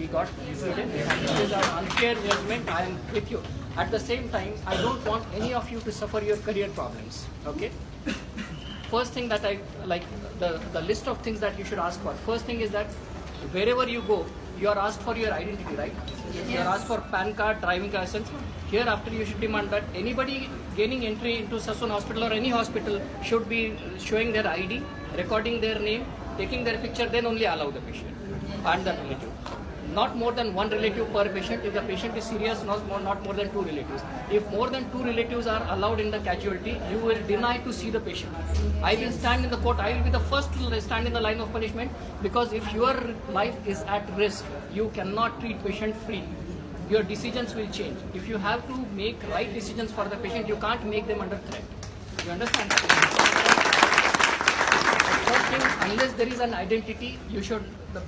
we got decision. It is an unfair judgment. I am with you. At the same time, I don't want any of you to suffer your career problems. Okay. First thing that I like, the list of things that you should ask for. First thing is that wherever you go, you are asked for your identity, right? You are asked for PAN card, driving license. Hereafter, you should demand that anybody gaining entry into Sassoon Hospital or any hospital should be showing their ID, recording their name, taking their picture, then only allow the patient and the relative. Not more than one relative per patient. If the patient is serious, not more than two relatives. If more than two relatives are allowed in the casualty, you will deny to see the patient. I will stand in the court. I will be the first to stand in the line of punishment, because if your life is at risk, you cannot treat patient free. Your decisions will change. If you have to make right decisions for the patient, you can't make them under threat. You understand? First thing, unless there is an identity, you should the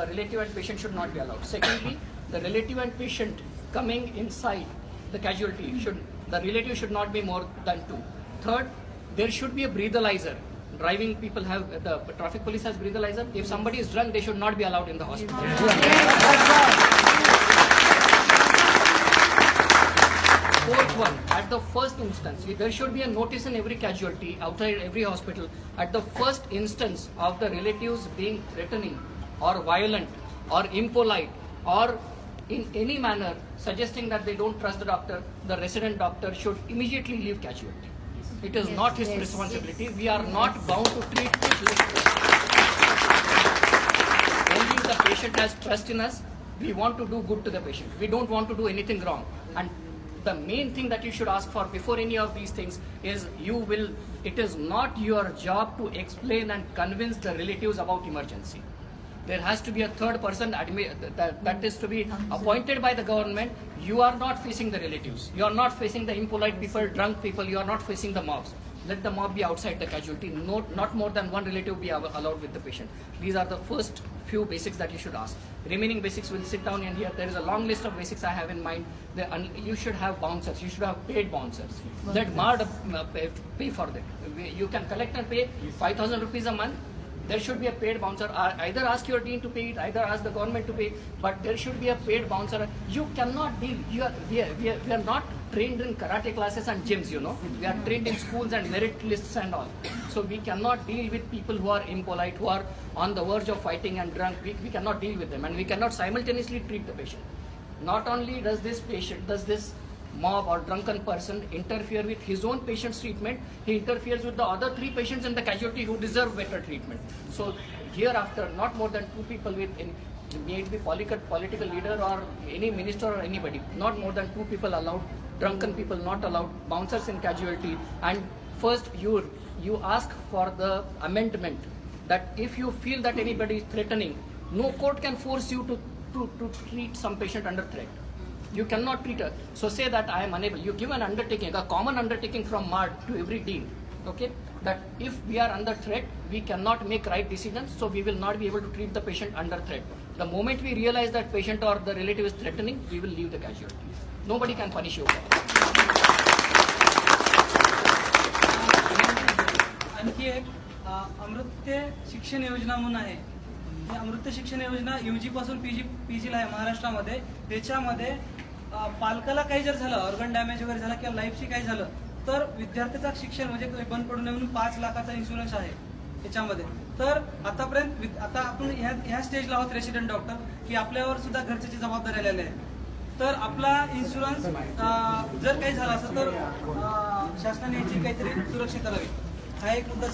relative and patient should not be allowed. Secondly, the relative and patient coming inside the casualty the relative should not be more than two. Third, there should be a breathalyzer. Driving people have the traffic police has breathalyzer. If somebody is drunk, they should not be allowed in the hospital. Fourth one, at the first instance, there should be a notice in every casualty, outside every hospital. At the first instance of the relatives being threatening or violent or impolite or in any manner suggesting that they don't trust the doctor, the resident doctor should immediately leave casualty. It is not his responsibility. We are not bound to treat it. Only if the patient has trust in us, we want to do good to the patient. We don't want to do anything wrong. And the main thing that you should ask for before any of these things is it is not your job to explain and convince the relatives about emergency. There has to be a third person that is to be appointed by the government. You are not facing the relatives. You are not facing the impolite people, drunk people. You are not facing the mobs. Let the mob be outside the casualty. Not more than one relative be allowed with the patient. These are the first few basics that you should ask. Remaining basics will sit down and here. There is a long list of basics I have in mind. You should have bouncers. You should have paid bouncers. Let MARD pay for that. You can collect and pay 5,000 rupees a month. There should be a paid bouncer. Either ask your dean to pay it, either ask the government to pay, but there should be a paid bouncer. You cannot deal. We are not trained in karate classes and gyms, you know. We are trained in schools and merit lists and all. So we cannot deal with people who are impolite, who are on the verge of fighting and drunk. We cannot deal with them, and we cannot simultaneously treat the patient. Not only does this mob or drunken person interfere with his own patient's treatment, he interferes with the other three patients in the casualty who deserve better treatment. So hereafter, not more than two people may it be political leader or any minister or anybody, not more than two people allowed, drunken people not allowed, bouncers in casualty. And first you ask for the amendment that if you feel that anybody is threatening, no court can force you to treat some patient under threat. You cannot treat her. So say that I am unable. You give an undertaking, a common undertaking from MARD to every dean, okay? That if we are under threat, we cannot make right decisions, so we will not be able to treat the patient under threat. The moment we realize that patient or the relative is threatening, we will leave the casualty. Nobody can punish you. आणखी एक अमृत्य शिक्षण योजना म्हणून आहे. अमृत्य शिक्षण योजना UG पासून PG ला आहे महाराष्ट्रामध्ये. त्याच्यामध्ये पालकाला काही जर झालं, ऑर्गन डॅमेज वगैरे झाला किंवा लाईफशी काही झालं, तर विद्यार्थ्याचं शिक्षण म्हणजे बंद पडू नये म्हणून 5 लाखाचा इन्शुरन्स आहे त्याच्यामध्ये. तर आतापर्यंत आता आपण ह्या स्टेजला आहोत रेसिडेंट डॉक्टर, की आपल्यावर सुद्धा घरच्याची जबाबदारी आलेली आहे. तर आपला इन्शुरन्स जर काही झाला असेल तर शासनाने याची काहीतरी सुरक्षा करावी. हा एक मुद्दा